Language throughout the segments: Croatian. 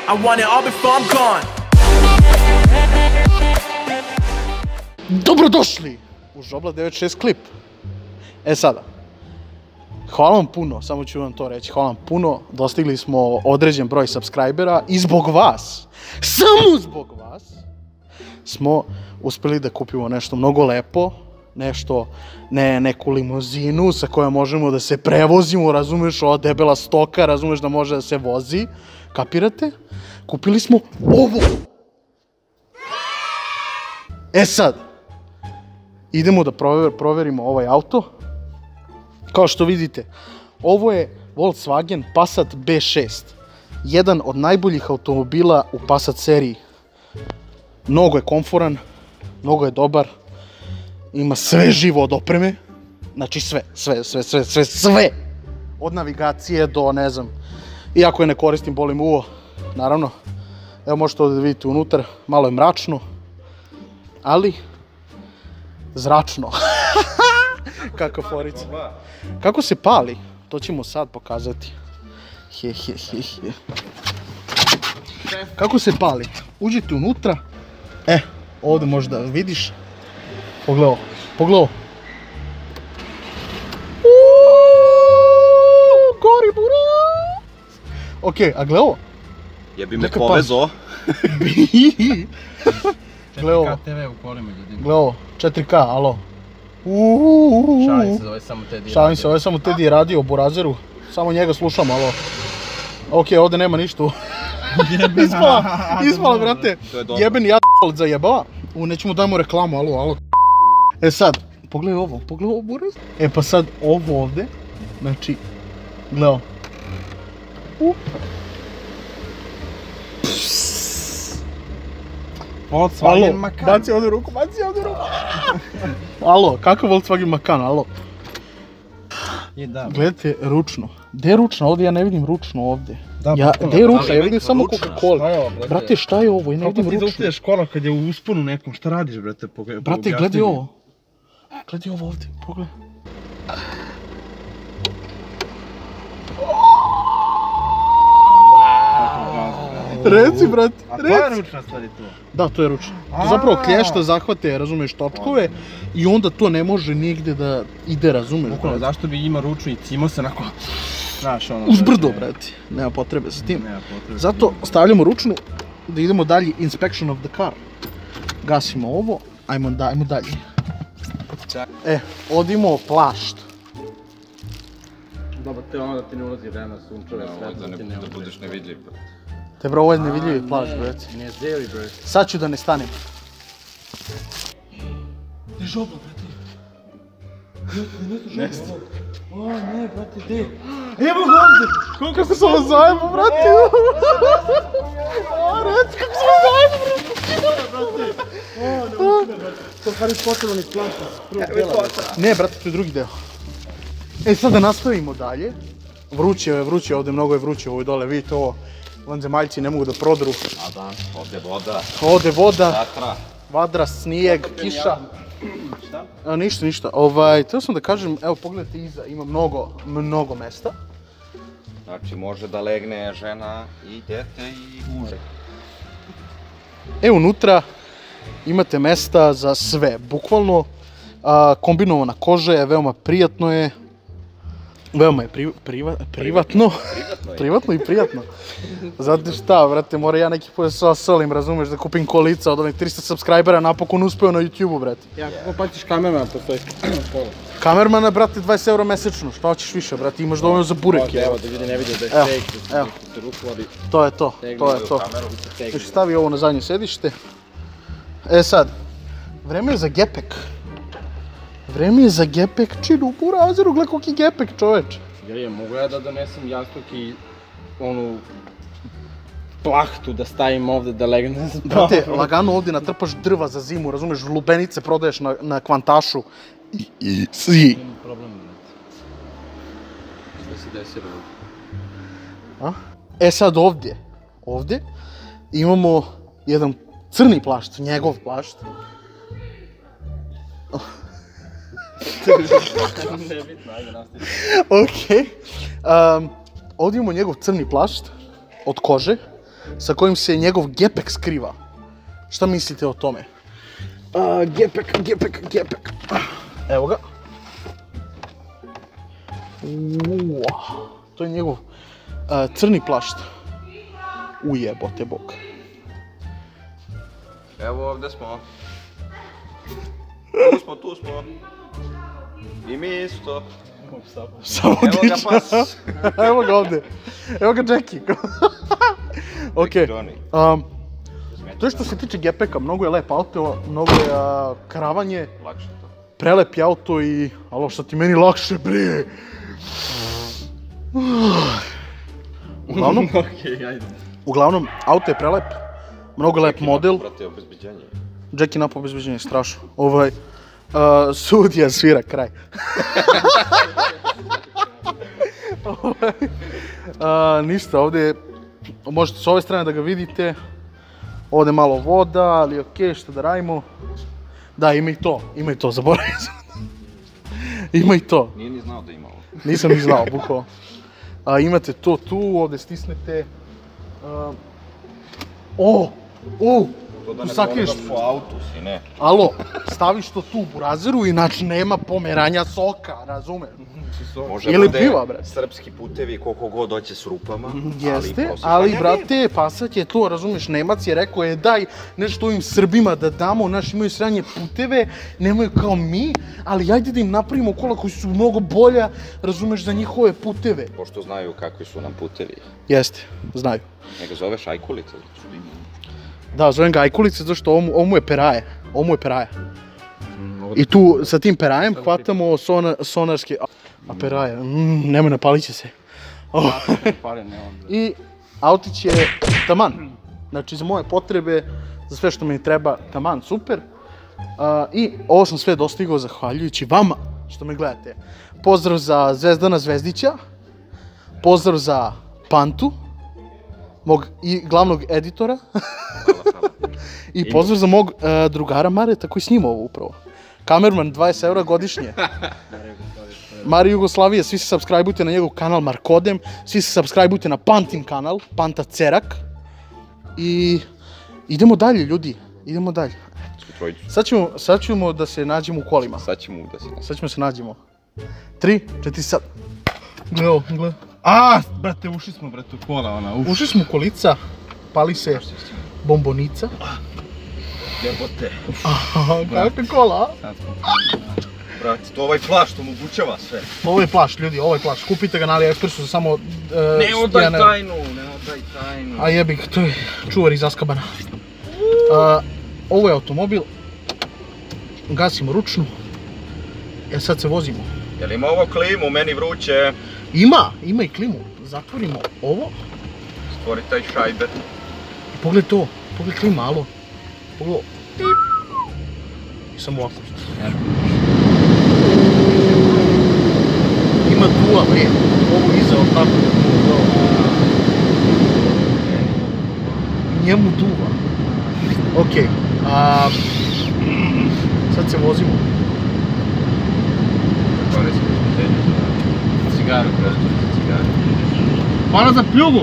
I want it all before I'm gone. Dobrodošli u Žobla 96 klip. E sada, hvala vam puno, samo ću vam to reći, hvala vam puno. Dostigli smo određen broj subscribera i zbog vas, samo zbog vas, smo uspjeli da kupimo nešto mnogo lepo, nešto, neku limuzinu sa kojom možemo da se prevozimo, razumeš, ova debela stoka, razumeš da može da se vozi, kapirate? Kupili smo ovo. E sad, idemo da proverimo ovaj auto. Kao što vidite, ovo je Volkswagen Passat B6. Jedan od najboljih automobila u Passat seriji. Mnogo je komforan, mnogo je dobar. Ima sve živo od opreme. Znači sve. Od navigacije do, ne znam, iako je ne koristim, boli me uvo, naravno. Evo možete ovdje da vidite unutar, malo je mračno, ali zračno. Kako forica. Kako se pali, to ćemo sad pokazati. Kako se pali, uđite unutra, ovdje možda vidiš, pogledaj ovo. Gori buraz! Ok, a gle ovo. Jebi me povezo. Gle ovo. 4K TV u kolima ljudima. Gle ovo, 4K, alo. Šalim se, ovo je samo Teddy. Šalim se, ovo je samo Teddy radio o burazeru. Samo njega slušam, alo. Ok, ovdje nema ništa. Ispala, brate. Jebeni jad***al zajebava. Nećemo dajmo reklamu, alo. E sad, pogledaj ovo buraz. E pa sad ovo ovdje, znači, gledaj ovo. Volkswagen Macan. Baci ovdje ruku. Alo, kakav Volkswagen Macan, alo? Gledajte, ručno. Gdje je ručno? Ovdje ja ne vidim ručno ovdje. Gdje je ručno? Ja vidim samo Coca-Cola. Brate, šta je ovo? Ja ne vidim ručno. Kako ti zaustavljaš kola kad je u usponu nekom? Šta radiš, brate? Brate, gledaj ovo. Gledaj ovo ovdje, pogledaj. Reci, brate, reci. A to je ručna stvari to? Da, to je ručno. Zapravo klješta zahvate, razumeš, točkove i onda to ne može nigde da ide, razumeš. Bukvalno, zašto bi ima ručnu i cimo se onako, znaš ono... Uz brdo, brate, nema potrebe sa tim. Zato stavljamo ručnu da idemo dalje, inspection of the car. Gasimo ovo, ajmo dalje. Odimo plašt. Dobro, te ono da ti ne ulazi vremena sunčeve svetlo, da ti ne da budeš nevidljiv. Te bro, ovo je nevidljivi plašt, brate. Ne zeli, brate. Sad ću da ne stanem. Gdje je žobla, brate? Ne znam. O, ne, brate, gdje? Evo ga ovdje! Kako sam vas zajebo, brate? O, reci, kako sam vas zajebo, brate? O, ne brate. To Harry Potteru ni plašta s prvog dela. Ne, brate, to je drugi deo. E, sad da nastavimo dalje. Vruće je ovdje, mnogo je vruće ovdje dole, vidite ovo. Vanzemaljci ne mogu da prodru. A da, ovdje voda. Ovdje voda, Vatra. vadra, snijeg, kiša. Šta? Ništa. Htio sam da kažem, evo pogledajte iza, ima mnogo mesta. Znači može da legne žena i dete i muže. Evo unutra imate mesta za sve, bukvalno kombinovana koža je, veoma prijatno je. Veoma je privatno. Privatno i prijatno. Znate šta, brate, mora ja neki put da solim, razumeš, da kupim kolica od onih 300 subscribera, napokon uspeo na YouTube-u, brate. Ja, kako plaćiš kamermana, postoji pola. Kamermana, brate, 20 € mesečno, šta hoćeš više, brate, imaš dovoljno za burek. Evo, da ljudi ne vide da je fake, da se ruku vodi. To je to. Znači, stavi ovo na zadnje sedište. E sad, vreme je za gepek. Činu u burazeru, gled koliki gepek, čoveč. Mogu ja da donesem jastuk i onu plahtu da stavim ovdje da legne. Brate, lagano ovdje natrpaš drva za zimu, razumeš, lubenice prodaješ na kvantašu. I svi. Nema problem, brate. Šta se desilo ovdje? E sad ovdje imamo jedan crni plašt, njegov plašt. Nebitno, ajde nastaviti. Okej. Ovdje imamo njegov crni plašt od kože. sa kojim se njegov gepek skriva. Šta mislite o tome? Gepek. Evo ga. To je njegov crni plašt. Ujebote bog. Evo ovdje smo. Tu smo. I mi isto. Samo Evo ga diča. pas. Evo ga ovdje. Evo ga Jackie. Okej. To je što se tiče gepeka, mnogo je lep auto, mnogo je karavanje, Lakše to. prelep je auto i... Alo, šta ti meni lakše, bre? Uglavnom, auto je prelep, mnogo lep model. Brate, obezbeđenje. Jackie napao obezbeđenje, strašno. Sudija svira kraj. Ništa, ovdje možete s ove strane da ga vidite. Ovdje malo voda, ali okej, šta da radimo. Da, ima i to, zaboravim sam. Ima i to. Nije ni znao da ima ovo. Nisam ni znao, bukvalno. Imate to tu, ovdje stisnete. To da Tu ne sakriješ. pogleda po autu si, ne. Alo, staviš to tu u burazeru, inače nema pomeranja soka, razumeš? Može Ili bude piva, brate. srpski putevi koliko god hoće s rupama, Jeste, ali brate, Passat je to, razumiješ, Nemac je rekao daj nešto ovim Srbima da damo, naši imaju sranje puteve, nemaju kao mi, ali ajde da im napravimo kola koji su mnogo bolja, razumiješ, za njihove puteve. Pošto znaju kakvi su nam putevi. Jeste, znaju. Njega zoveš Ajkulica. Da, zovem ga Ajkulica, zato što ovo mu je peraje, I tu sa tim perajem hvatamo sonarske... A peraje, nemoj, napalit će se. I autić je taman. Znači za moje potrebe, za sve što mi treba, taman, super. I ovo sam sve dostigao zahvaljujući vama što me gledate. Pozdrav za Zvezdana Zvezdića, pozdrav za Pantu, mog i glavnog editora. I pozdrav za mog drugara Mareta koji snima ovo upravo. Kamerman, 20 € godišnje. Mari Jugoslavije, svi se subscribeujte na njegov kanal Markodem, svi se subscribeujte na Pantin kanal, Panta Cerak. I idemo dalje, ljudi, idemo dalje. Sad ćemo da se nađemo u kolima. Sad ćemo se nađemo. 3, 4, sad. Gle. Brate, ušli smo, brate, u kola, ona, Ušli smo u kolica, pali se bombonica. Jebote. Kakve kola, a? Brate, to ovaj plašt omogućava sve. Ovo je plašt, ljudi, ovo je plašt. Kupite ga na AliExpressu za samo... Ne odaj tajnu. A jebik, to je čuvar iz Azkabana. Ovo je automobil. Gasimo ručnu. Sad se vozimo. Jel ima ovo klimu, meni vruće? Ima i klimu. Zatvorimo ovo. Stvori taj šajber. Pogledaj to, pogledaj klima, alo. Pogledaj. I samo ovako. Ima duva, bre. Ovo iza, tako. Njemu duva. Okej. Sad se vozimo. Cigaru, prosto za cigaru. Hvala za pljugu!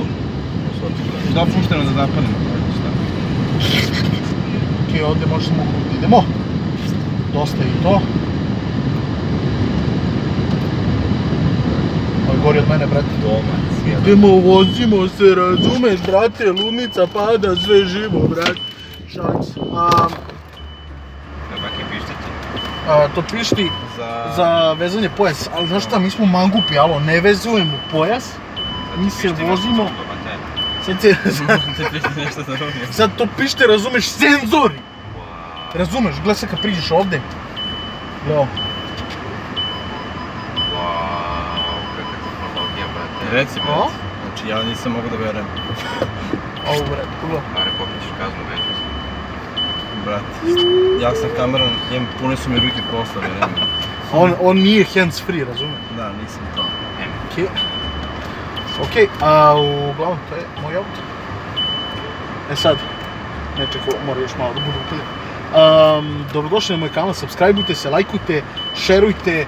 Dopušteno da zapademo. Okej, ovdje možemo da idemo. Dosta je i to. Ovo je gori od mene, brate. Idemo, vozimo se, razumeš, brate, ludnica pada, sve živo, brate. Šalim se. Kako pištite? To pišti za vezanje pojasa, ali znaš šta, mi smo mangupi, alo, ne vezujemo pojas, mi se vozimo. Sad to pište, razumeš, senzori! Razumeš, gledaj se kad priđeš ovdje. Gledaj. Kakva tehnologija, brate. Reci, brate. Znači, ja nisam mogu da verujem. Ovo, brate, pogledaj. Mare, popit ćeš kaznu veću. Brate, ja sam kameran, pune su mi ruke posla, verujem. On nije hands free, razumeš? Da, nisam to. Okej, uglavnom to je moj auto. Sad, nečeko, mora još malo da budu upaljen. Dobrodošli na moj kanal, subscribeujte se, lajkujte, šerujte,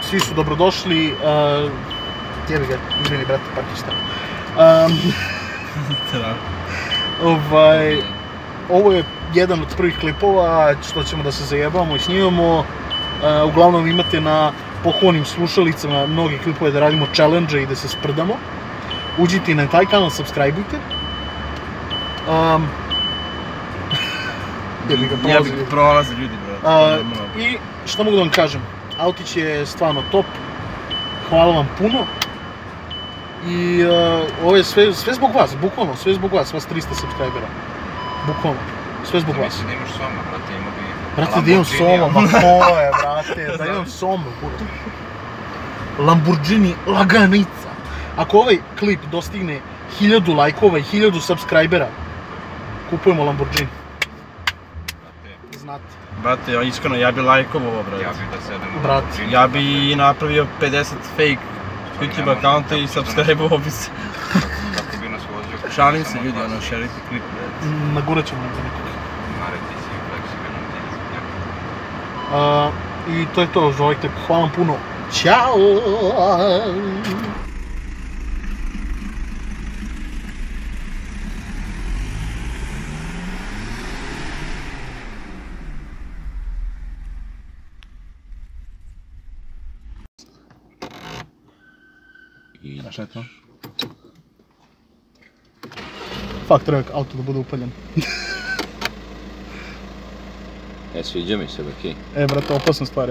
svi su dobrodošli. Jebi ga, izmeni brate, parkišta. Ovo je jedan od prvih klipova što ćemo da se zajebamo i snimamo. Uglavnom imate na pohvalnim slušalicama mnogi klipove da radimo challenge i da se sprdamo. Uđite na taj kanal, subscribeujte. Prolaze ljudi, brate. I šta mogu da vam kažem, autić je stvarno top, hvala vam puno. I ovo je sve zbog vas, bukvalno, sve zbog vas 300 subscribera. Bukvalno, sve zbog vas. Da imaš Soma, brate, imao bi... Brate, da imam Soma, ma ko je, brate, da imam Soma, brate. Lamborghini laganica. Ako ovaj klip dostigne 1000 lajkova i 1000 subscribera, kupujemo Lamborghini. Znate. Brate, iskreno, ja bi lajkovo ovo, brate. Ja bi da sedem u Brate. Lamborghini. Ja bi napravio 50 fake YouTube akaunta i subscribe-ovo bi se. Kako bi nas vozio? Šalim se ljudi, ono, šerite klip, brate. Nagurat ćemo nekog. Mare, ti si fleksibilan, ti. I to je to za ovaj klip. Hvala vam puno. Ćao! I Šta je to? Fakt, treba auto da bude upaljen. sviđa mi se, Beki. Brate, opasna stvar,